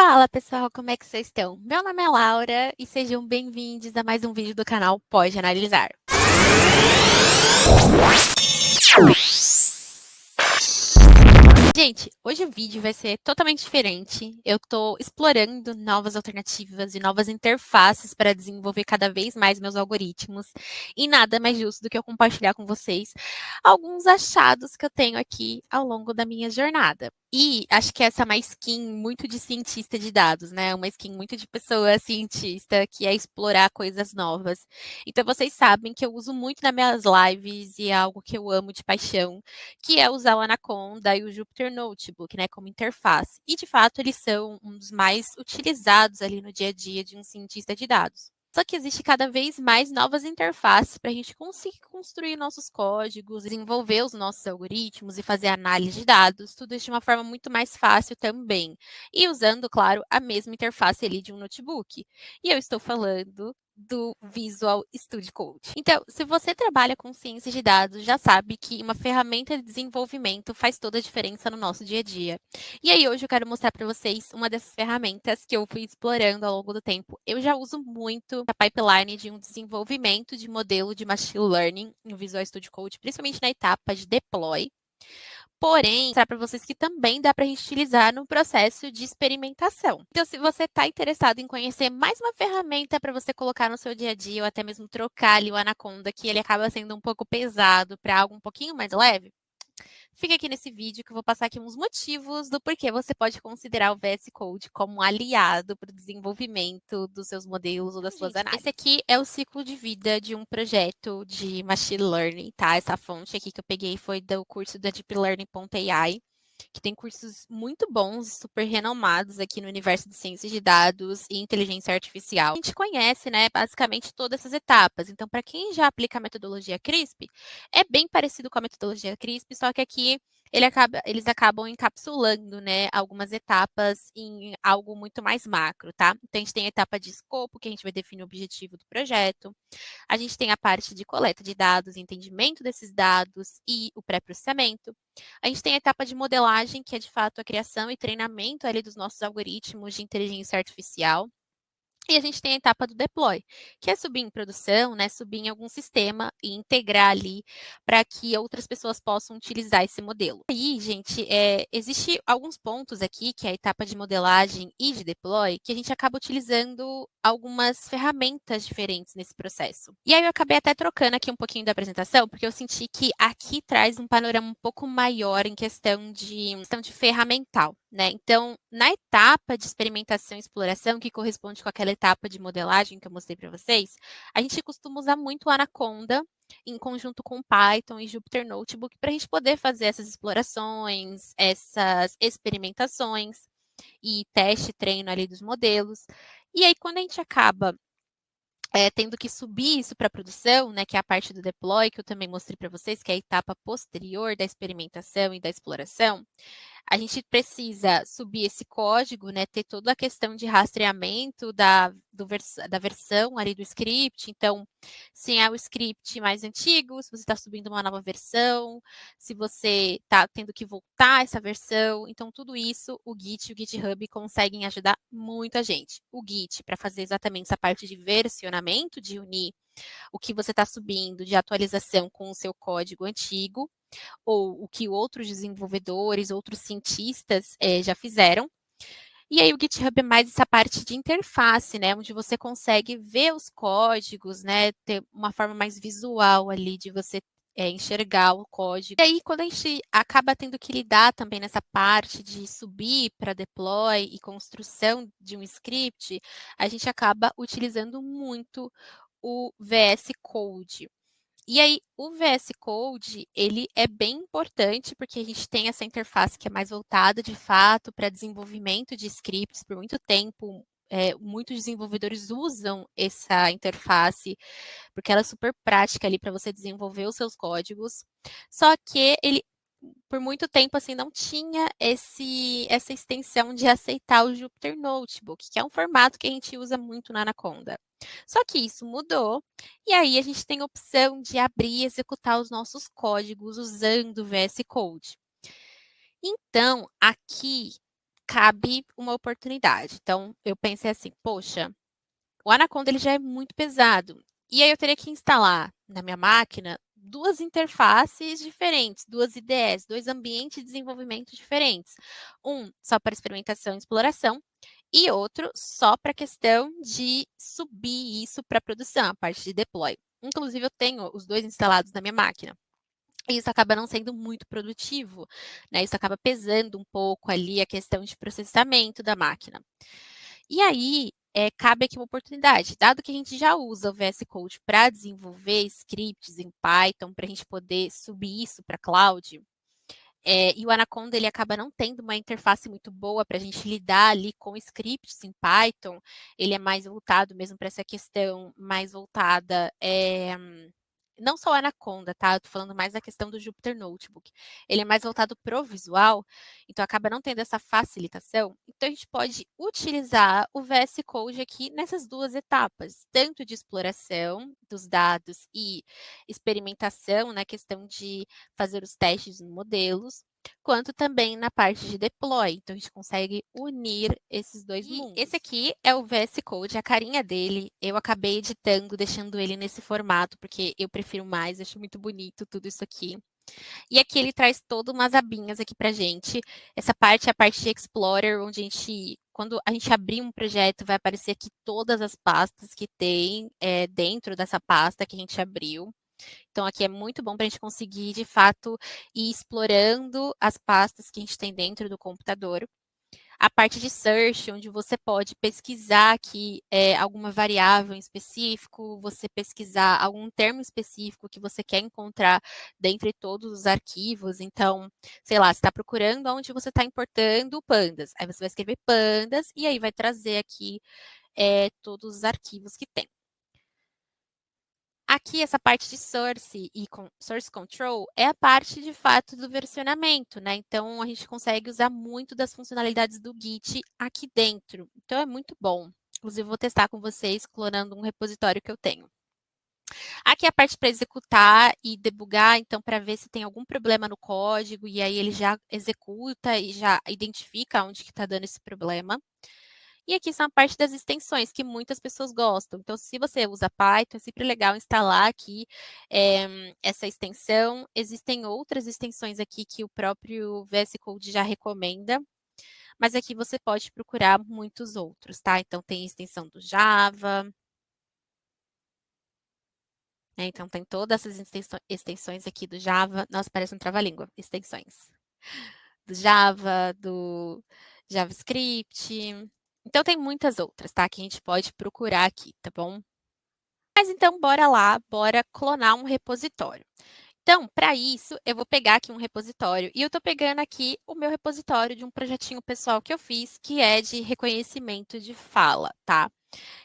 Fala pessoal, como é que vocês estão? Meu nome é Laura e sejam bem-vindos a mais um vídeo do canal Pode Analisar. Gente, hoje o vídeo vai ser totalmente diferente. Eu tô explorando novas alternativas e novas interfaces para desenvolver cada vez mais meus algoritmos. E nada mais justo do que eu compartilhar com vocês alguns achados que eu tenho aqui ao longo da minha jornada. E acho que essa é uma skin muito de cientista de dados, né? Uma skin muito de pessoa cientista que é explorar coisas novas. Então vocês sabem que eu uso muito nas minhas lives e é algo que eu amo de paixão, que é usar o Anaconda e o Jupyter Notebook, né, como interface. E, de fato, eles são um dos mais utilizados ali no dia a dia de um cientista de dados. Só que existe cada vez mais novas interfaces para a gente conseguir construir nossos códigos, desenvolver os nossos algoritmos e fazer análise de dados, tudo isso de uma forma muito mais fácil também. E usando, claro, a mesma interface ali de um notebook. E eu estou falando do Visual Studio Code. Então, se você trabalha com ciência de dados, já sabe que uma ferramenta de desenvolvimento faz toda a diferença no nosso dia a dia. E aí, hoje eu quero mostrar para vocês uma dessas ferramentas que eu fui explorando ao longo do tempo. Eu já uso muito a pipeline de um desenvolvimento de modelo de machine learning no Visual Studio Code, principalmente na etapa de deploy. Porém, mostrar para vocês que também dá para a gente utilizar no processo de experimentação. Então, se você está interessado em conhecer mais uma ferramenta para você colocar no seu dia a dia, ou até mesmo trocar ali o Anaconda, que ele acaba sendo um pouco pesado, para algo um pouquinho mais leve, fica aqui nesse vídeo que eu vou passar aqui uns motivos do porquê você pode considerar o VS Code como um aliado para o desenvolvimento dos seus modelos ou das suas análises. Esse aqui é o ciclo de vida de um projeto de Machine Learning, tá? Essa fonte aqui que eu peguei foi do curso da deeplearning.ai, que tem cursos muito bons, super renomados aqui no universo de ciências de dados e inteligência artificial. A gente conhece, né, basicamente todas essas etapas. Então, para quem já aplica a metodologia CRISP, é bem parecido com a metodologia CRISP, só que aqui eles acabam encapsulando, né, algumas etapas em algo muito mais macro, tá? Então, a gente tem a etapa de escopo, que a gente vai definir o objetivo do projeto. A gente tem a parte de coleta de dados, entendimento desses dados e o pré-processamento. A gente tem a etapa de modelagem, que é de fato a criação e treinamento ali dos nossos algoritmos de inteligência artificial. E a gente tem a etapa do deploy, que é subir em produção, né, subir em algum sistema e integrar ali para que outras pessoas possam utilizar esse modelo. Aí, gente, existe alguns pontos aqui, que é a etapa de modelagem e de deploy, que a gente acaba utilizando algumas ferramentas diferentes nesse processo. E aí eu acabei até trocando aqui um pouquinho da apresentação, porque eu senti que aqui traz um panorama um pouco maior em questão de ferramental, né? Então, na etapa de experimentação e exploração, que corresponde com aquela etapa de modelagem que eu mostrei para vocês, a gente costuma usar muito o Anaconda em conjunto com Python e Jupyter Notebook para a gente poder fazer essas explorações, essas experimentações e teste e treino ali dos modelos. E aí, quando a gente acaba tendo que subir isso para a produção, né, que é a parte do deploy, que eu também mostrei para vocês, que é a etapa posterior da experimentação e da exploração, a gente precisa subir esse código, né, ter toda a questão de rastreamento da versão ali do script. Então, se é o script mais antigo, se você está subindo uma nova versão, se você está tendo que voltar essa versão. Então, tudo isso o Git e o GitHub conseguem ajudar muito a gente. O Git, para fazer exatamente essa parte de versionamento, de unir o que você está subindo de atualização com o seu código antigo, ou o que outros desenvolvedores, outros cientistas já fizeram. E aí o GitHub é mais essa parte de interface, né, onde você consegue ver os códigos, né, ter uma forma mais visual ali de você enxergar o código. E aí, quando a gente acaba tendo que lidar também nessa parte de subir para deploy e construção de um script, a gente acaba utilizando muito o VS Code. E aí, o VS Code, ele é bem importante, porque a gente tem essa interface que é mais voltada, de fato, para desenvolvimento de scripts. Por muito tempo, muitos desenvolvedores usam essa interface, porque ela é super prática ali para você desenvolver os seus códigos. Só que ele, por muito tempo, assim, não tinha essa extensão de aceitar o Jupyter Notebook, que é um formato que a gente usa muito na Anaconda. Só que isso mudou, e aí a gente tem a opção de abrir e executar os nossos códigos usando o VS Code. Então, aqui cabe uma oportunidade. Então, eu pensei assim: "Poxa, o Anaconda ele já é muito pesado, e aí eu teria que instalar na minha máquina 2 interfaces diferentes, 2 IDEs, 2 ambientes de desenvolvimento diferentes. Um só para experimentação e exploração, e outro só para questão de subir isso para produção, a parte de deploy. Inclusive eu tenho os 2 instalados na minha máquina. E isso acaba não sendo muito produtivo, né, isso acaba pesando um pouco ali a questão de processamento da máquina. E aí, cabe aqui uma oportunidade, dado que a gente já usa o VS Code para desenvolver scripts em Python, para a gente poder subir isso para cloud, e o Anaconda ele acaba não tendo uma interface muito boa para a gente lidar ali com scripts em Python, ele é mais voltado mesmo para essa questão mais voltada, não só o Anaconda, tá, eu tô falando mais da questão do Jupyter Notebook. Ele é mais voltado para o visual, então acaba não tendo essa facilitação, então a gente pode utilizar o VS Code aqui nessas 2 etapas, tanto de exploração dos dados e experimentação na questão de fazer os testes em modelos, quanto também na parte de deploy. Então, a gente consegue unir esses 2 mundos. Esse aqui é o VS Code, a carinha dele. Eu acabei editando, deixando ele nesse formato, porque eu prefiro mais, acho muito bonito tudo isso aqui. E aqui ele traz todas umas abinhas aqui pra gente. Essa parte é a parte de Explorer, onde a gente, quando a gente abrir um projeto, vai aparecer aqui todas as pastas que tem dentro dessa pasta que a gente abriu. Então, aqui é muito bom para a gente conseguir, de fato, ir explorando as pastas que a gente tem dentro do computador. A parte de search, onde você pode pesquisar aqui alguma variável em específico, você pesquisar algum termo específico que você quer encontrar dentre todos os arquivos. Então, sei lá, você está procurando onde você está importando pandas. Aí você vai escrever pandas e aí vai trazer aqui todos os arquivos que tem. Aqui, essa parte de source e source control é a parte, de fato, do versionamento, né? Então, a gente consegue usar muito das funcionalidades do Git aqui dentro. Então, é muito bom. Inclusive, vou testar com vocês clonando um repositório que eu tenho. Aqui é a parte para executar e debugar, então, para ver se tem algum problema no código, e aí ele já executa e já identifica onde que está dando esse problema. E aqui são a parte das extensões, que muitas pessoas gostam. Então, se você usa Python, é sempre legal instalar aqui essa extensão. Existem outras extensões aqui que o próprio VS Code já recomenda, mas aqui você pode procurar muitos outros, tá? Então, tem a extensão do Java, né? Então, tem todas essas extensões aqui do Java. Nossa, parece um trava-língua, extensões. Do Java, do JavaScript. Então, tem muitas outras, tá? Que a gente pode procurar aqui, tá bom? Mas então, bora lá, bora clonar um repositório. Então, para isso, eu vou pegar aqui um repositório e eu estou pegando aqui o meu repositório de um projetinho pessoal que eu fiz, que é de reconhecimento de fala, tá?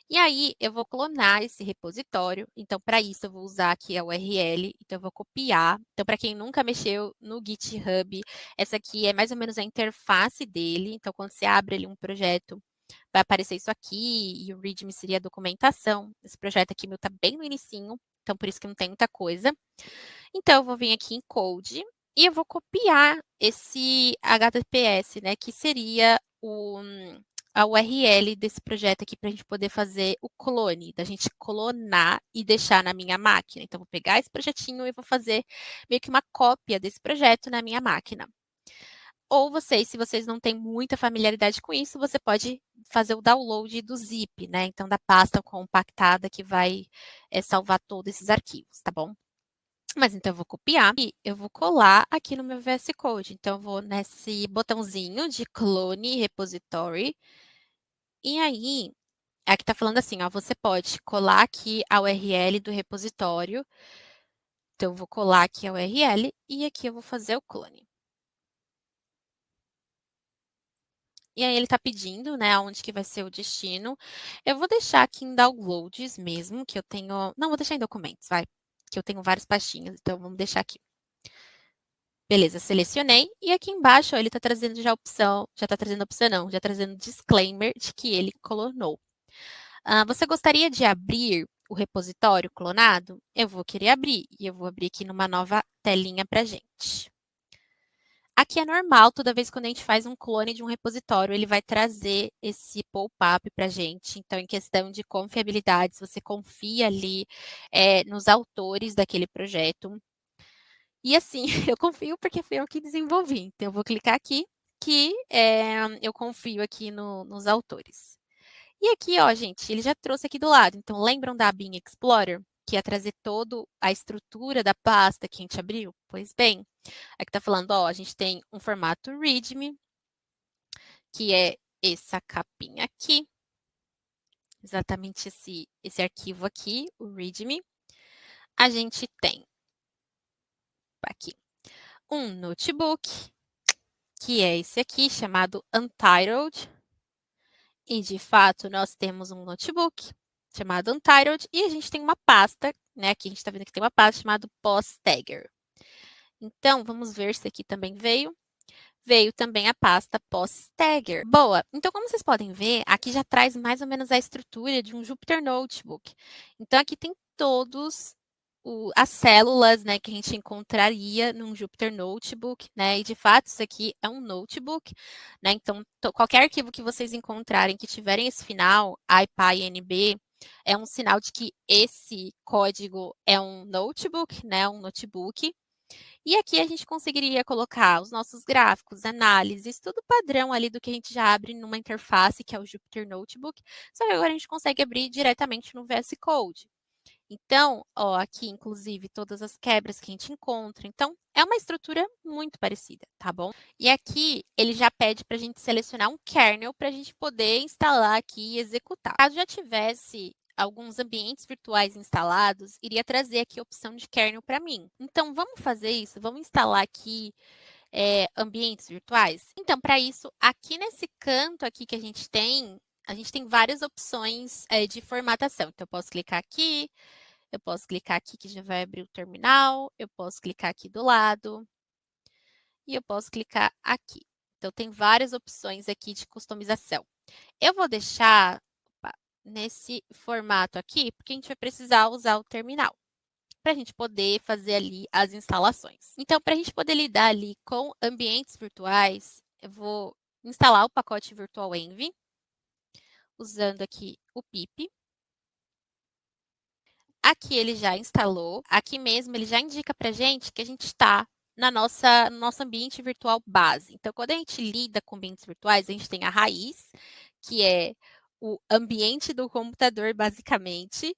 E aí, eu vou clonar esse repositório. Então, para isso, eu vou usar aqui a URL. Então, eu vou copiar. Então, para quem nunca mexeu no GitHub, essa aqui é mais ou menos a interface dele. Então, quando você abre ali um projeto, vai aparecer isso aqui. E o README seria a documentação. Esse projeto aqui meu está bem no inicinho. Então, por isso que não tem muita coisa. Então, eu vou vir aqui em Code e eu vou copiar esse HTTPS, né? Que seria a URL desse projeto aqui para a gente poder fazer o clone, da gente clonar e deixar na minha máquina. Então, vou pegar esse projetinho e vou fazer meio que uma cópia desse projeto na minha máquina. Ou vocês, se vocês não têm muita familiaridade com isso, você pode fazer o download do zip, né? Então, da pasta compactada que vai salvar todos esses arquivos, tá bom? Mas então eu vou copiar e eu vou colar aqui no meu VS Code. Então, eu vou nesse botãozinho de clone repository. E aí, aqui está falando assim, ó, você pode colar aqui a URL do repositório. Então, eu vou colar aqui a URL e aqui eu vou fazer o clone. E aí ele está pedindo, né, onde que vai ser o destino. Eu vou deixar aqui em downloads mesmo, que eu tenho... Não, vou deixar em documentos, vai. Que eu tenho várias pastinhas, então vamos deixar aqui. Beleza, selecionei. E aqui embaixo, ó, ele está trazendo já a opção... Já está trazendo a opção, não. Já trazendo disclaimer de que ele clonou. Você gostaria de abrir o repositório clonado? Eu vou querer abrir. E eu vou abrir aqui numa nova telinha para gente. Aqui é normal, toda vez quando a gente faz um clone de um repositório, ele vai trazer esse pop-up para a gente. Então, em questão de confiabilidade, se você confia ali nos autores daquele projeto. E assim, eu confio porque foi eu que desenvolvi. Então, eu vou clicar aqui que eu confio aqui nos autores. E aqui, ó, gente, ele já trouxe aqui do lado. Então, lembram da abinha Explorer? Que ia trazer toda a estrutura da pasta que a gente abriu? Pois bem, aqui tá falando, ó, a gente tem um formato README, que é essa capinha aqui, exatamente esse arquivo aqui, o README. A gente tem aqui um notebook, que é esse aqui, chamado Untitled. E, de fato, nós temos um notebook chamado Untitled e a gente tem uma pasta, né? Aqui a gente está vendo que tem uma pasta chamada PostTagger. Então, vamos ver se aqui também veio. Veio também a pasta PostTagger. Boa! Então, como vocês podem ver, aqui já traz mais ou menos a estrutura de um Jupyter Notebook. Então, aqui tem todos as células, né, que a gente encontraria num Jupyter Notebook, né? E de fato, isso aqui é um notebook, né? Então, qualquer arquivo que vocês encontrarem que tiverem esse final, IPyNB, é um sinal de que esse código é um notebook, né? Um notebook. E aqui a gente conseguiria colocar os nossos gráficos, análises, tudo padrão ali do que a gente já abre numa interface, que é o Jupyter Notebook, só que agora a gente consegue abrir diretamente no VS Code. Então, ó, aqui, inclusive, todas as quebras que a gente encontra. Então, é uma estrutura muito parecida, tá bom? E aqui, ele já pede para a gente selecionar um kernel para a gente poder instalar aqui e executar. Caso já tivesse alguns ambientes virtuais instalados, iria trazer aqui a opção de kernel para mim. Então, vamos fazer isso? Vamos instalar aqui ambientes virtuais? Então, para isso, aqui nesse canto aqui que a gente tem várias opções de formatação. Então, eu posso clicar aqui, eu posso clicar aqui que já vai abrir o terminal, eu posso clicar aqui do lado e eu posso clicar aqui. Então, tem várias opções aqui de customização. Eu vou deixar nesse formato aqui, porque a gente vai precisar usar o terminal para a gente poder fazer ali as instalações. Então, para a gente poder lidar ali com ambientes virtuais, eu vou instalar o pacote Virtual Env, usando aqui o pip. Aqui ele já instalou, aqui mesmo ele já indica para a gente que a gente está no nosso ambiente virtual base. Então, quando a gente lida com ambientes virtuais, a gente tem a raiz, que é o ambiente do computador, basicamente,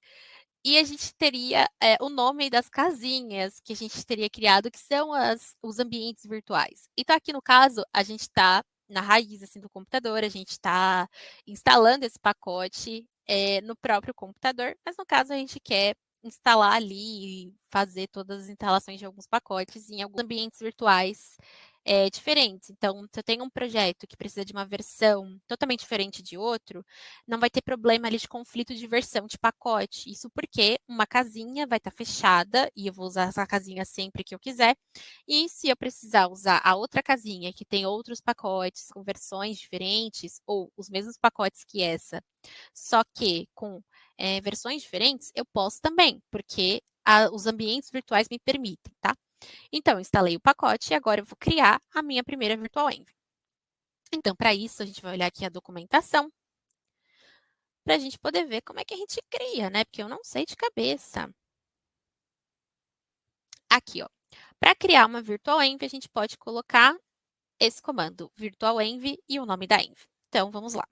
e a gente teria o nome das casinhas que a gente teria criado, que são os ambientes virtuais. Então, aqui no caso, a gente está na raiz assim, do computador, a gente está instalando esse pacote no próprio computador, mas no caso a gente quer instalar ali e fazer todas as instalações de alguns pacotes em alguns ambientes virtuais diferentes. Então, se eu tenho um projeto que precisa de uma versão totalmente diferente de outro, não vai ter problema ali de conflito de versão de pacote. Isso porque uma casinha vai estar fechada e eu vou usar essa casinha sempre que eu quiser. E se eu precisar usar a outra casinha que tem outros pacotes com versões diferentes ou os mesmos pacotes que essa, só que com versões diferentes, eu posso também, porque os ambientes virtuais me permitem, tá? Então, eu instalei o pacote e agora eu vou criar a minha primeira Virtual Env. Então, para isso, a gente vai olhar aqui a documentação, para a gente poder ver como é que a gente cria, né? Porque eu não sei de cabeça. Aqui, ó. Para criar uma Virtual Env, a gente pode colocar esse comando, Virtual Env e o nome da env. Então, vamos lá.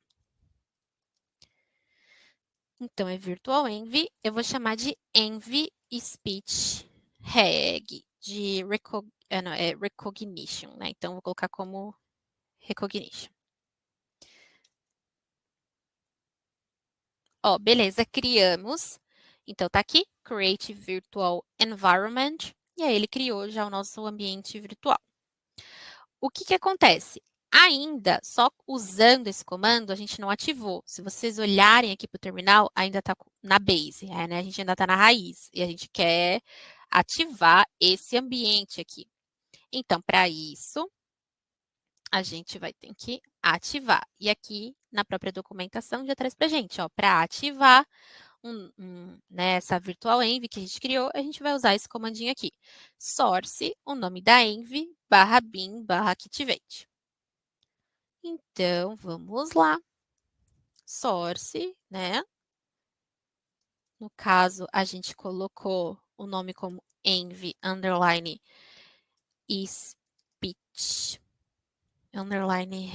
Então, é Virtual Env, eu vou chamar de Env Speech Reg, de Recognition, né? Então, vou colocar como Recognition. Ó, beleza, criamos. Então, tá aqui, Create Virtual Environment. E aí, ele criou já o nosso ambiente virtual. O que acontece? Ainda, só usando esse comando, a gente não ativou. Se vocês olharem aqui para o terminal, ainda está na base, né? A gente ainda está na raiz. E a gente quer ativar esse ambiente aqui. Então, para isso, a gente vai ter que ativar. E aqui, na própria documentação, já traz para a gente, ó, para ativar né, essa virtual env que a gente criou, a gente vai usar esse comandinho aqui. Source, o nome da env, bin/activate. Então, vamos lá. Source, né? No caso, a gente colocou o nome como env underline speech underline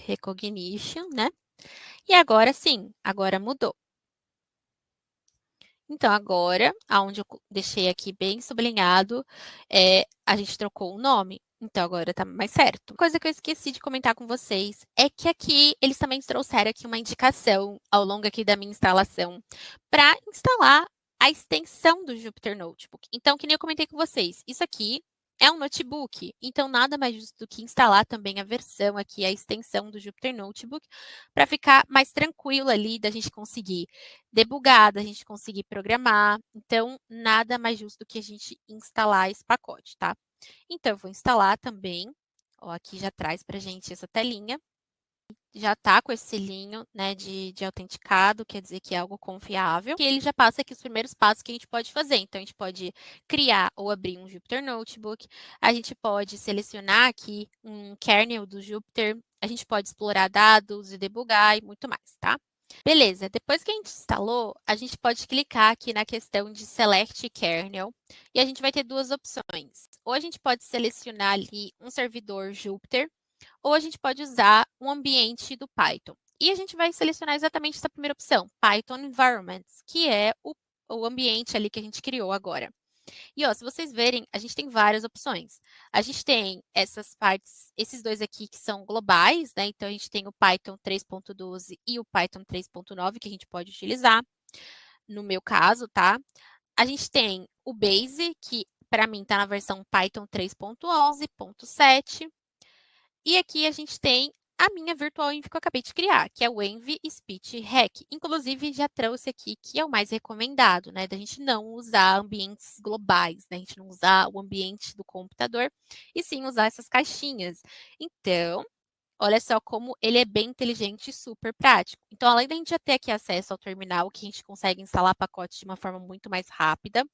recognition, né? E agora sim, agora mudou. Então, agora, aonde eu deixei aqui bem sublinhado, a gente trocou o nome. Então, agora tá mais certo. Coisa que eu esqueci de comentar com vocês é que aqui eles também trouxeram aqui uma indicação ao longo aqui da minha instalação para instalar a extensão do Jupyter Notebook. Então, que nem eu comentei com vocês, isso aqui é um notebook, então nada mais justo do que instalar também a versão aqui, a extensão do Jupyter Notebook, para ficar mais tranquilo ali da gente conseguir debugar, da gente conseguir programar. Então, nada mais justo do que a gente instalar esse pacote, tá? Então, eu vou instalar também. Ó, aqui já traz para a gente essa telinha. Já está com esse selinho, né, de autenticado, quer dizer que é algo confiável. E ele já passa aqui os primeiros passos que a gente pode fazer. Então, a gente pode criar ou abrir um Jupyter Notebook. A gente pode selecionar aqui um kernel do Jupyter. A gente pode explorar dados e debugar e muito mais, tá? Beleza, depois que a gente instalou, a gente pode clicar aqui na questão de Select Kernel e a gente vai ter duas opções. Ou a gente pode selecionar ali um servidor Jupyter, ou a gente pode usar um ambiente do Python. E a gente vai selecionar exatamente essa primeira opção, Python Environments, que é o ambiente ali que a gente criou agora. E ó, se vocês verem, a gente tem várias opções. A gente tem essas partes, esses dois aqui que são globais, né? Então a gente tem o Python 3.12 e o Python 3.9 que a gente pode utilizar. No meu caso, tá? A gente tem o Base, que para mim está na versão Python 3.11.7. E aqui a gente tem a minha virtual env que eu acabei de criar, que é o Env Speech Hack. Inclusive, já trouxe aqui que é o mais recomendado, né? Da gente não usar ambientes globais, né? A gente não usar o ambiente do computador, e sim usar essas caixinhas. Então, olha só como ele é bem inteligente e super prático. Então, além da gente já ter aqui acesso ao terminal, que a gente consegue instalar pacotes de uma forma muito mais rápida,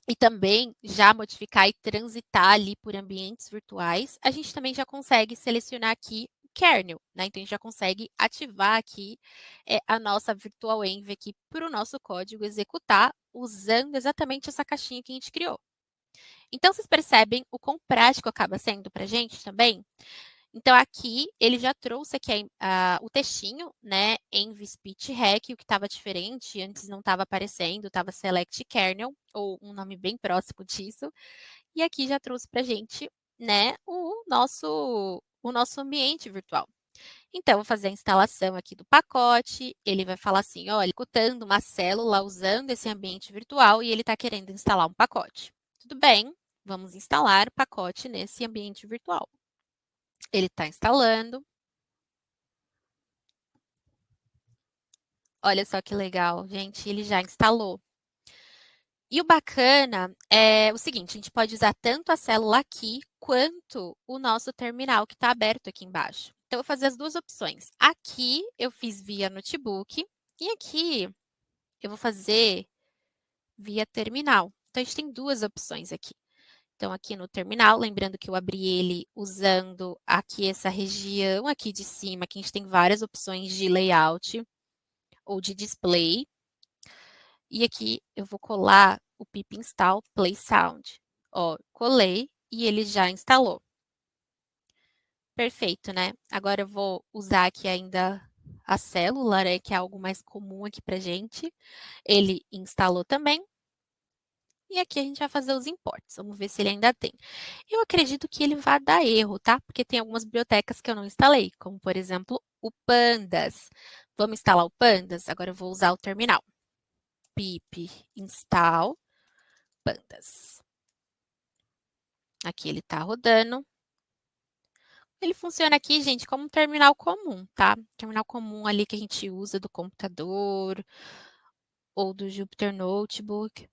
e também já modificar e transitar ali por ambientes virtuais, a gente também já consegue selecionar aqui o kernel, né? Então, a gente já consegue ativar aqui a nossa virtual env aqui para o nosso código executar usando exatamente essa caixinha que a gente criou. Então, vocês percebem o quão prático acaba sendo para a gente também? Então, aqui ele já trouxe aqui o textinho, né, env speech hack, o que estava diferente, antes não estava aparecendo, estava select kernel, ou um nome bem próximo disso. E aqui já trouxe para a gente, né, o nosso ambiente virtual. Então, vou fazer a instalação aqui do pacote, ele vai falar assim, olha, executando uma célula usando esse ambiente virtual e ele está querendo instalar um pacote. Tudo bem, vamos instalar o pacote nesse ambiente virtual. Ele está instalando. Olha só que legal, gente, ele já instalou. E o bacana é o seguinte, a gente pode usar tanto a célula aqui, quanto o nosso terminal que está aberto aqui embaixo. Então, eu vou fazer as duas opções. Aqui, eu fiz via notebook, e aqui, eu vou fazer via terminal. Então, a gente tem duas opções aqui. Então, aqui no terminal, lembrando que eu abri ele usando aqui essa região aqui de cima, que a gente tem várias opções de layout ou de display. E aqui eu vou colar o pip install play sound. Ó, colei e ele já instalou. Perfeito, né? Agora eu vou usar aqui ainda a célula, né, que é algo mais comum aqui pra gente. Ele instalou também. E aqui a gente vai fazer os imports. Vamos ver se ele ainda tem. Eu acredito que ele vai dar erro, tá? Porque tem algumas bibliotecas que eu não instalei, como por exemplo o Pandas. Vamos instalar o Pandas? Agora eu vou usar o terminal. Pip install Pandas. Aqui ele está rodando. Ele funciona aqui, gente, como um terminal comum, tá? Terminal comum ali que a gente usa do computador ou do Jupyter Notebook.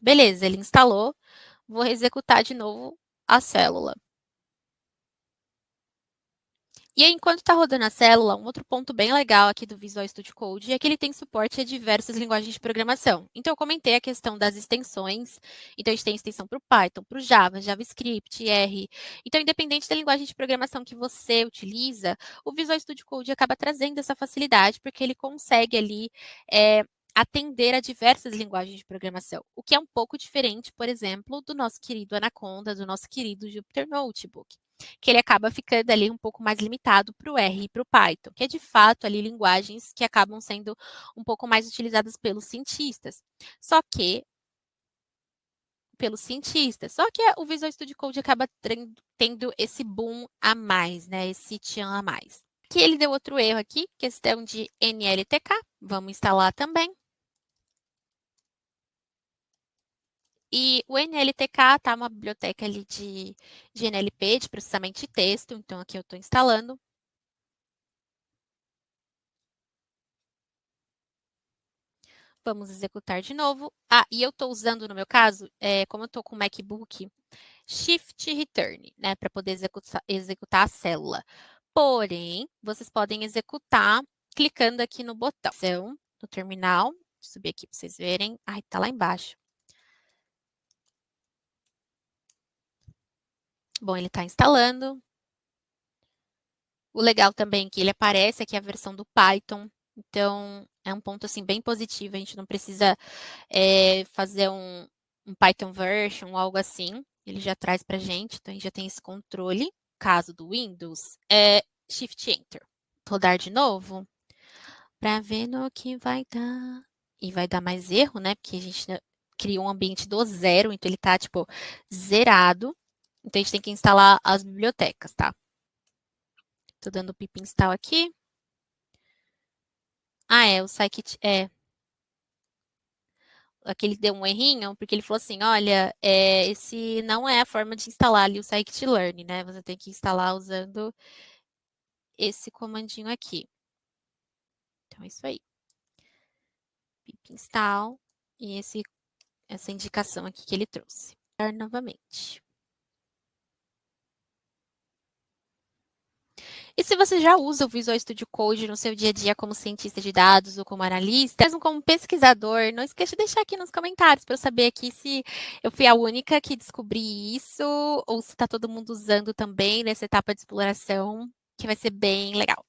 Beleza, ele instalou. Vou executar de novo a célula. E aí, enquanto está rodando a célula, um outro ponto bem legal aqui do Visual Studio Code é que ele tem suporte a diversas linguagens de programação. Então, eu comentei a questão das extensões. Então, a gente tem extensão para o Python, para o Java, JavaScript, R. Então, independente da linguagem de programação que você utiliza, o Visual Studio Code acaba trazendo essa facilidade, porque ele consegue ali atender a diversas linguagens de programação, o que é um pouco diferente, por exemplo, do nosso querido Anaconda, do nosso querido Jupyter Notebook, que ele acaba ficando ali um pouco mais limitado para o R e para o Python, que é de fato ali linguagens que acabam sendo um pouco mais utilizadas pelos cientistas. Só que o Visual Studio Code acaba tendo esse boom a mais, né? Esse tchan a mais. Que ele deu outro erro aqui, questão de NLTK. Vamos instalar também. E o NLTK tá uma biblioteca ali de NLP, de processamento de texto. Então, aqui eu estou instalando. Vamos executar de novo. Ah, e eu estou usando, no meu caso, como eu estou com o MacBook, Shift Return, né, para poder executar a célula. Porém, vocês podem executar clicando aqui no botão no terminal. Vou subir aqui para vocês verem. Ai, tá lá embaixo. Bom, ele está instalando. O legal também é que ele aparece aqui a versão do Python. Então, é um ponto assim bem positivo. A gente não precisa fazer um Python version ou algo assim. Ele já traz para a gente. Então, a gente já tem esse controle. Caso do Windows, é Shift Enter. Rodar de novo para ver no que vai dar. E vai dar mais erro, né? Porque a gente criou um ambiente do zero. Então, ele está tipo zerado. Então, a gente tem que instalar as bibliotecas, tá? Tô dando pip install aqui. Ah, o Scikit, aqui ele deu um errinho, porque ele falou assim, olha, esse não é a forma de instalar ali o Scikit-learn, né? Você tem que instalar usando esse comandinho aqui. Então, é isso aí. Pip install e essa indicação aqui que ele trouxe. Novamente. E se você já usa o Visual Studio Code no seu dia a dia como cientista de dados ou como analista, mesmo como pesquisador, não esqueça de deixar aqui nos comentários para eu saber aqui se eu fui a única que descobri isso ou se está todo mundo usando também nessa etapa de exploração, que vai ser bem legal.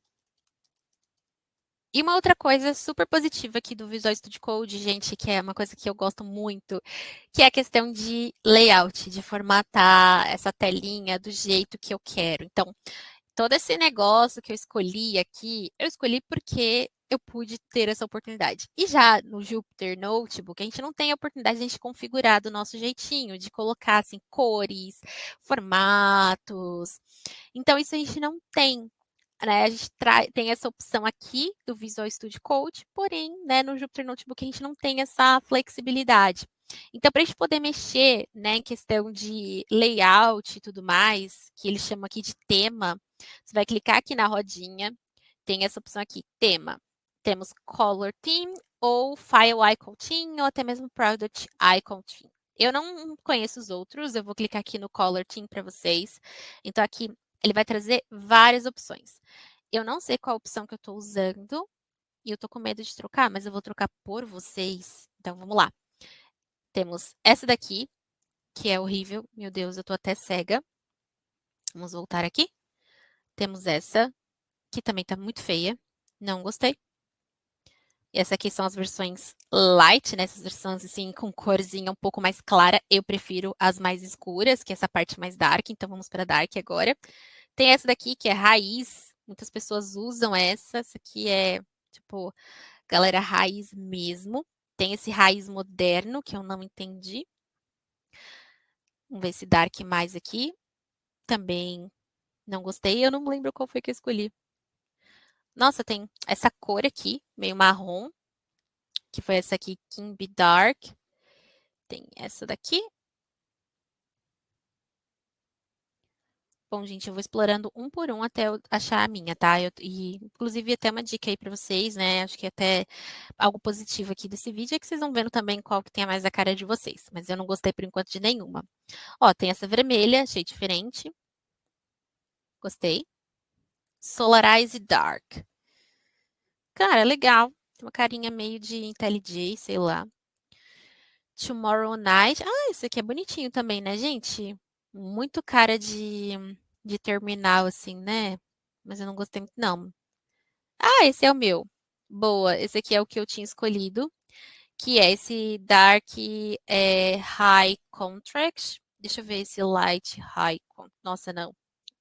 E uma outra coisa super positiva aqui do Visual Studio Code, gente, que é uma coisa que eu gosto muito, que é a questão de layout, de formatar essa telinha do jeito que eu quero. Então, todo esse negócio que eu escolhi aqui, eu escolhi porque eu pude ter essa oportunidade. E já no Jupyter Notebook, a gente não tem a oportunidade de a gente configurar do nosso jeitinho, de colocar assim cores, formatos. Então isso a gente não tem. Né, a gente tem essa opção aqui do Visual Studio Code, porém, né, no Jupyter Notebook a gente não tem essa flexibilidade. Então, para a gente poder mexer, né, em questão de layout e tudo mais, que eles chamam aqui de tema, você vai clicar aqui na rodinha, tem essa opção aqui, tema. Temos Color Theme ou File Icon Theme ou até mesmo Product Icon Theme. Eu não conheço os outros, eu vou clicar aqui no Color Theme para vocês. Então, aqui ele vai trazer várias opções. Eu não sei qual opção que eu estou usando e eu estou com medo de trocar, mas eu vou trocar por vocês. Então, vamos lá. Temos essa daqui, que é horrível. Meu Deus, eu estou até cega. Vamos voltar aqui. Temos essa, que também está muito feia. Não gostei. E essa aqui são as versões light, né? Essas versões assim com corzinha um pouco mais clara. Eu prefiro as mais escuras, que é essa parte mais dark. Então vamos para dark agora. Tem essa daqui que é raiz. Muitas pessoas usam essa. Essa aqui é tipo galera raiz mesmo. Tem esse raiz moderno que eu não entendi. Vamos ver esse dark mais aqui. Também não gostei. Eu não lembro qual foi que eu escolhi. Nossa, tem essa cor aqui, meio marrom, que foi essa aqui, Kimby Dark. Tem essa daqui. Bom, gente, eu vou explorando um por um até eu achar a minha, tá? E, inclusive, até uma dica aí para vocês, né? Acho que até algo positivo aqui desse vídeo é que vocês vão vendo também qual que tem a mais a cara de vocês. Mas eu não gostei por enquanto de nenhuma. Ó, tem essa vermelha, achei diferente. Gostei. Solarize Dark. Cara, legal. Tem uma carinha meio de IntelliJ, sei lá. Tomorrow Night. Ah, esse aqui é bonitinho também, né, gente? Muito cara de terminal, assim, né? Mas eu não gostei muito, não. Ah, esse é o meu. Boa, esse aqui é o que eu tinha escolhido, que é esse Dark High Contract. Deixa eu ver esse Light High. Nossa, não.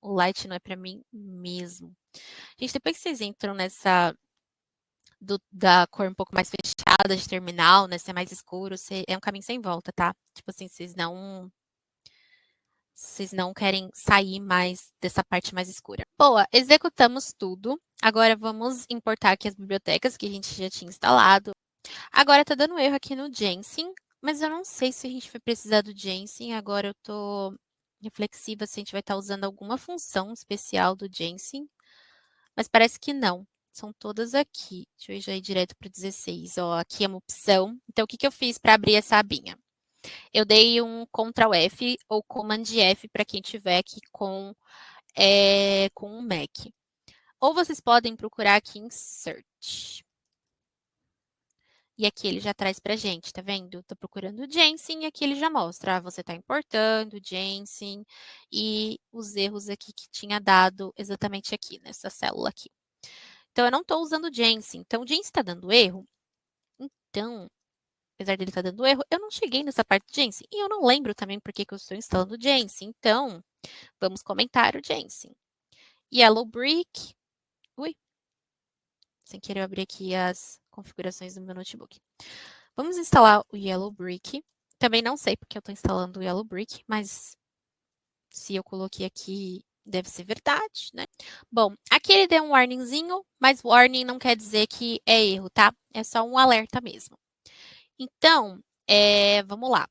O Light não é pra mim mesmo. Gente, depois que vocês entram nessa da cor um pouco mais fechada de terminal, né? Ser mais escuro, é um caminho sem volta, tá? Tipo assim, vocês não querem sair mais dessa parte mais escura. Boa, executamos tudo. Agora vamos importar aqui as bibliotecas que a gente já tinha instalado. Agora tá dando erro aqui no Jensen, mas eu não sei se a gente vai precisar do Jensen. Agora eu tô reflexiva se a gente vai estar usando alguma função especial do Jensen, mas parece que não. São todas aqui. Deixa eu já ir direto para o 16. Ó, aqui é uma opção. Então, o que que eu fiz para abrir essa abinha? Eu dei um Ctrl F ou Command F para quem tiver aqui com um Mac. Ou vocês podem procurar aqui em Search. E aqui ele já traz pra gente, tá vendo? Tô procurando o Jensen e aqui ele já mostra. Você tá importando o Jensen e os erros aqui que tinha dado exatamente aqui, nessa célula aqui. Então, eu não estou usando o Jensen. Então, o Jensen está dando erro. Então, apesar dele estar dando erro, eu não cheguei nessa parte do Jensen. E eu não lembro também por que eu estou instalando o Jensen. Então, vamos comentar o Jensen. Yellow Brick. Ui, sem querer eu abrir aqui as configurações do meu notebook. Vamos instalar o Yellow Brick. Também não sei porque eu estou instalando o Yellow Brick, mas se eu coloquei aqui, deve ser verdade, né? Bom, aqui ele deu um warningzinho, mas warning não quer dizer que é erro, tá? É só um alerta mesmo. Então, vamos lá.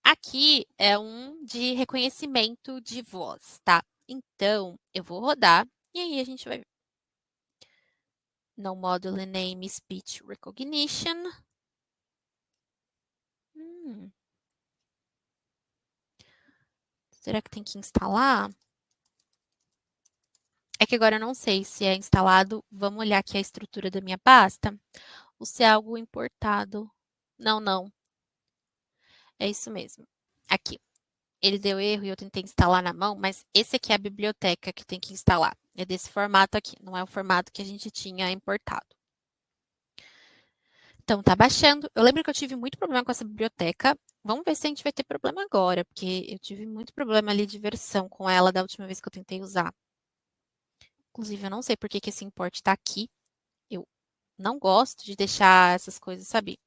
Aqui é um de reconhecimento de voz, tá? Então, eu vou rodar e aí a gente vai ver. No Module Name Speech Recognition. Hum, será que tem que instalar? É que agora eu não sei se é instalado. Vamos olhar aqui a estrutura da minha pasta. Ou se é algo importado. Não, não. É isso mesmo. Aqui. Ele deu erro e eu tentei instalar na mão, mas esse aqui é a biblioteca que tem que instalar. É desse formato aqui, não é o formato que a gente tinha importado. Então, tá baixando. Eu lembro que eu tive muito problema com essa biblioteca. Vamos ver se a gente vai ter problema agora, porque eu tive muito problema ali de versão com ela da última vez que eu tentei usar. Inclusive, eu não sei por que que esse import está aqui. Eu não gosto de deixar essas coisas, sabe?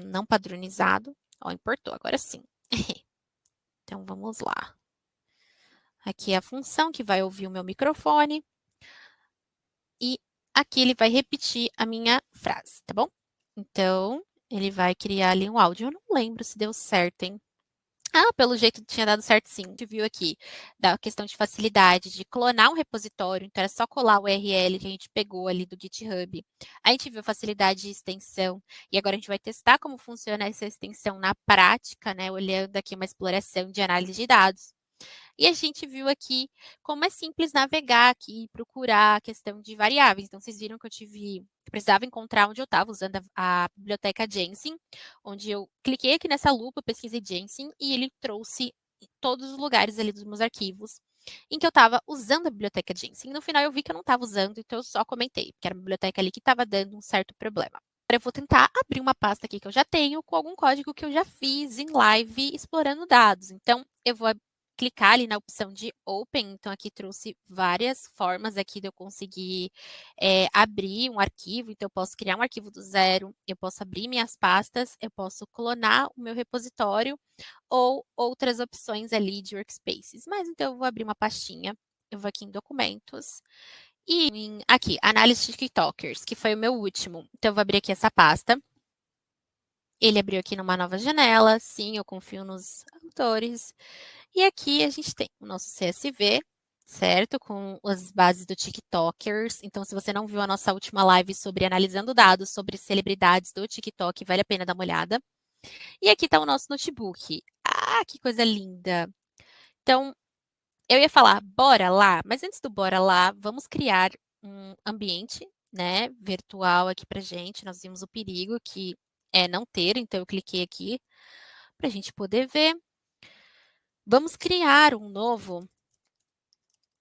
Não padronizado. Ó, importou, agora sim. Então, vamos lá. Aqui é a função que vai ouvir o meu microfone. E aqui ele vai repetir a minha frase, tá bom? Então, ele vai criar ali um áudio. Eu não lembro se deu certo, hein? Ah, pelo jeito tinha dado certo sim. A gente viu aqui da questão de facilidade de clonar um repositório, então era só colar o URL que a gente pegou ali do GitHub. A gente viu facilidade de extensão e agora a gente vai testar como funciona essa extensão na prática, né? Olhando aqui uma exploração de análise de dados. E a gente viu aqui como é simples navegar aqui e procurar a questão de variáveis. Então, vocês viram que eu precisava encontrar onde eu estava usando a biblioteca Jensen, onde eu cliquei aqui nessa lupa, pesquisei Jensen, e ele trouxe todos os lugares ali dos meus arquivos em que eu estava usando a biblioteca Jensen. No final, eu vi que eu não estava usando, então eu só comentei, porque era uma biblioteca ali que estava dando um certo problema. Agora eu vou tentar abrir uma pasta aqui que eu já tenho com algum código que eu já fiz em live explorando dados. Então, eu vou clicar ali na opção de Open, então aqui trouxe várias formas aqui de eu conseguir abrir um arquivo, então eu posso criar um arquivo do zero, eu posso abrir minhas pastas, eu posso clonar o meu repositório ou outras opções ali de workspaces. Mas então eu vou abrir uma pastinha, eu vou aqui em documentos e aqui, análise de TikTokers, que foi o meu último. Então eu vou abrir aqui essa pasta. Ele abriu aqui numa nova janela, sim, eu confio nos autores. E aqui a gente tem o nosso CSV, certo? Com as bases do TikTokers. Então, se você não viu a nossa última live sobre analisando dados sobre celebridades do TikTok, vale a pena dar uma olhada. E aqui está o nosso notebook. Ah, que coisa linda! Então, eu ia falar bora lá, mas antes do bora lá, vamos criar um ambiente, né, virtual aqui pra gente. Nós vimos o perigo que é não ter, então eu cliquei aqui para a gente poder ver. Vamos criar um novo,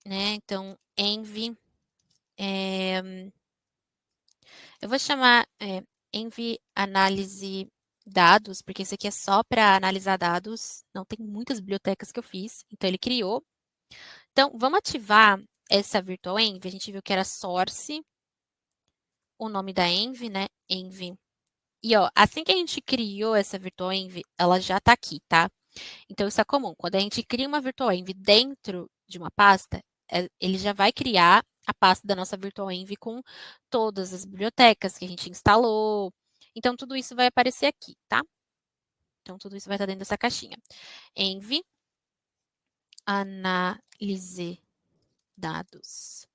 né? Então, Envy, eu vou chamar Envy Análise Dados, porque esse aqui é só para analisar dados. Não tem muitas bibliotecas que eu fiz, então ele criou. Então, vamos ativar essa Virtual Envy. A gente viu que era Source, o nome da Envy, né? Envy. E ó, assim que a gente criou essa Virtual Envy, ela já está aqui, tá? Então, isso é comum. Quando a gente cria uma Virtual Envy dentro de uma pasta, ele já vai criar a pasta da nossa Virtual Envy com todas as bibliotecas que a gente instalou. Então, tudo isso vai aparecer aqui, tá? Então, tudo isso vai estar dentro dessa caixinha. Envy, análise dados,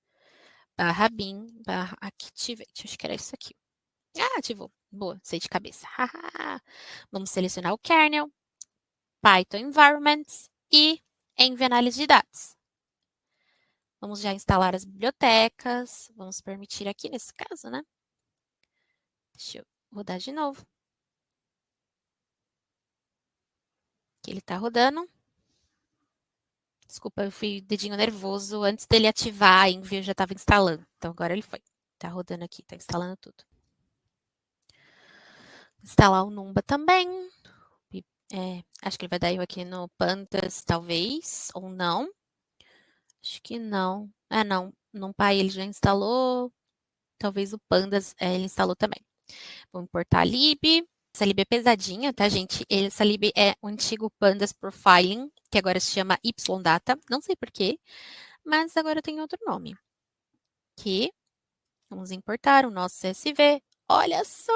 barra bin, barra activate. Acho que era isso aqui. Ah, ativou. Boa, sei de cabeça. Vamos selecionar o kernel, Python Environments e Envy Análise de Dados. Vamos já instalar as bibliotecas. Vamos permitir aqui nesse caso, né? Deixa eu rodar de novo. Que ele está rodando. Desculpa, eu fui dedinho nervoso. Antes dele ativar, a Envy eu já estava instalando. Então agora ele foi. Tá rodando aqui, tá instalando tudo. Instalar o Numba também. Acho que ele vai dar erro aqui no Pandas, talvez, ou não. Acho que não. Não. No Pai ele já instalou. Talvez o Pandas ele instalou também. Vou importar a lib. Essa lib é pesadinha, tá, gente? Essa lib é o antigo Pandas Profiling, que agora se chama YData. Não sei porquê, mas agora tem outro nome. Que vamos importar o nosso CSV. Olha só,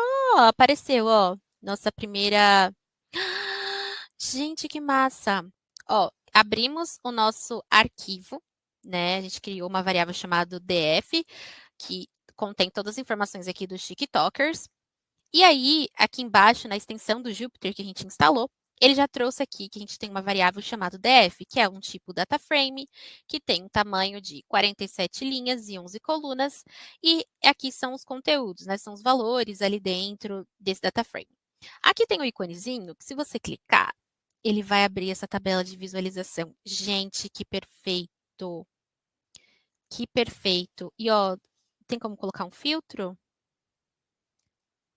apareceu, ó, nossa primeira. Gente, que massa! Ó, abrimos o nosso arquivo, né? A gente criou uma variável chamada df, que contém todas as informações aqui dos TikTokers. E aí, aqui embaixo, na extensão do Jupyter que a gente instalou, ele já trouxe aqui que a gente tem uma variável chamada df, que é um tipo data frame, que tem um tamanho de 47 linhas e 11 colunas. E aqui são os conteúdos, né? São os valores ali dentro desse data frame. Aqui tem o íconezinho, que se você clicar, ele vai abrir essa tabela de visualização. Gente, que perfeito! Que perfeito! E ó, tem como colocar um filtro?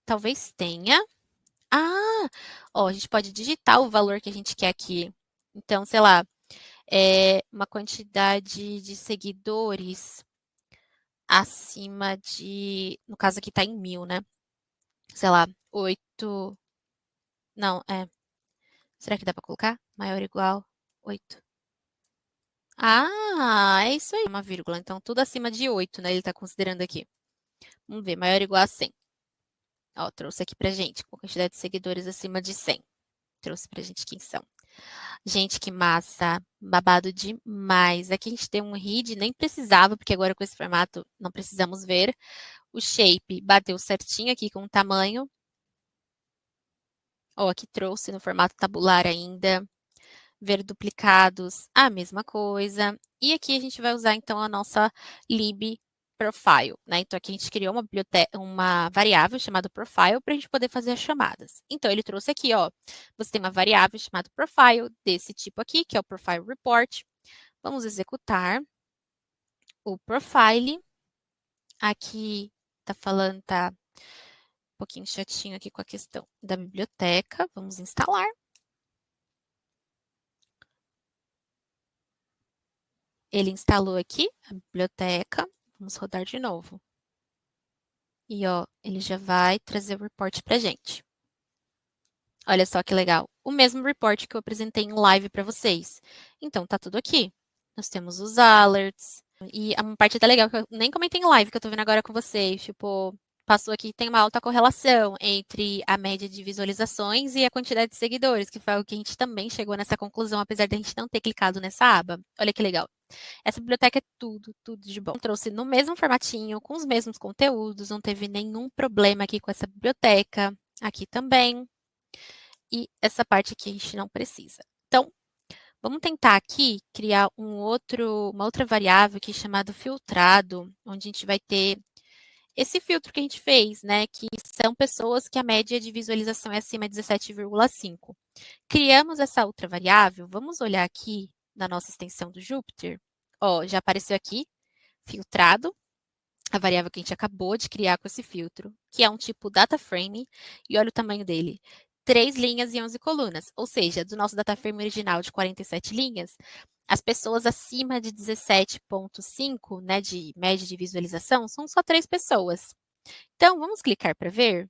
Talvez tenha. Ah, ó, a gente pode digitar o valor que a gente quer aqui. Então, sei lá, uma quantidade de seguidores acima de, no caso aqui tá em 1000, né? Sei lá, 8, não, será que dá para colocar? Maior ou igual 8. Ah, é isso aí, uma vírgula. Então, tudo acima de 8, né? Ele está considerando aqui. Vamos ver, maior ou igual a 100. Ó, trouxe aqui pra gente, com quantidade de seguidores acima de 100. Trouxe pra gente quem são. Gente, que massa! Babado demais. Aqui a gente tem um read, nem precisava, porque agora com esse formato não precisamos ver. O shape bateu certinho aqui com o tamanho. Ó, aqui trouxe no formato tabular ainda. Ver duplicados, a mesma coisa. E aqui a gente vai usar, então, a nossa lib profile, né? Então, aqui a gente criou uma variável chamada profile para a gente poder fazer as chamadas. Então, ele trouxe aqui, ó, você tem uma variável chamada profile desse tipo aqui, que é o profile report. Vamos executar o profile. Aqui tá falando, tá um pouquinho chatinho aqui com a questão da biblioteca. Vamos instalar. Ele instalou aqui a biblioteca. Vamos rodar de novo. E ó, ele já vai trazer o report pra gente. Olha só que legal. O mesmo report que eu apresentei em live para vocês. Então, tá tudo aqui. Nós temos os alerts. E uma parte até legal que eu nem comentei em live, que eu tô vendo agora com vocês. Tipo, passou aqui, tem uma alta correlação entre a média de visualizações e a quantidade de seguidores, que foi algo que a gente também chegou nessa conclusão, apesar de a gente não ter clicado nessa aba. Olha que legal. Essa biblioteca é tudo, tudo de bom. Trouxe no mesmo formatinho, com os mesmos conteúdos, não teve nenhum problema aqui com essa biblioteca. Aqui também. E essa parte aqui a gente não precisa. Então, Vamos tentar aqui criar uma outra variável aqui chamado filtrado, onde a gente vai ter esse filtro que a gente fez, né, que são pessoas que a média de visualização é acima de 17,5. Criamos essa outra variável, vamos olhar aqui na nossa extensão do Jupyter. Ó, já apareceu aqui, filtrado, a variável que a gente acabou de criar com esse filtro, que é um tipo data frame, e olha o tamanho dele. 3 linhas e 11 colunas, ou seja, do nosso data frame original de 47 linhas, as pessoas acima de 17,5, né, de média de visualização, são só 3 pessoas. Então, vamos clicar para ver?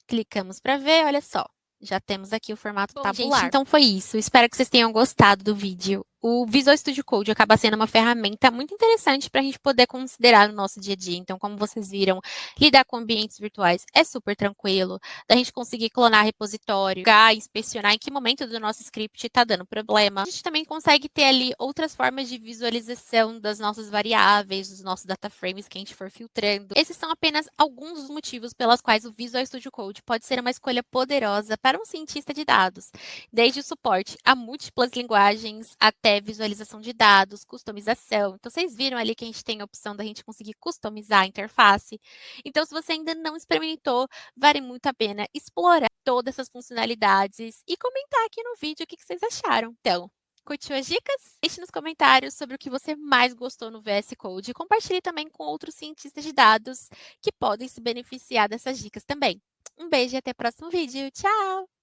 Clicamos para ver, olha só. Já temos aqui o formato tabular. Gente, então foi isso. Espero que vocês tenham gostado do vídeo. O Visual Studio Code acaba sendo uma ferramenta muito interessante para a gente poder considerar no nosso dia a dia. Então, como vocês viram, lidar com ambientes virtuais é super tranquilo. Da gente conseguir clonar repositório, inspecionar em que momento do nosso script está dando problema. A gente também consegue ter ali outras formas de visualização das nossas variáveis, dos nossos data frames que a gente for filtrando. Esses são apenas alguns dos motivos pelos quais o Visual Studio Code pode ser uma escolha poderosa para um cientista de dados, desde o suporte a múltiplas linguagens até visualização de dados, customização. Então, vocês viram ali que a gente tem a opção da gente conseguir customizar a interface. Então, se você ainda não experimentou, vale muito a pena explorar todas essas funcionalidades e comentar aqui no vídeo o que vocês acharam. Então, curtiu as dicas? Deixe nos comentários sobre o que você mais gostou no VS Code e compartilhe também com outros cientistas de dados que podem se beneficiar dessas dicas também. Um beijo e até o próximo vídeo. Tchau!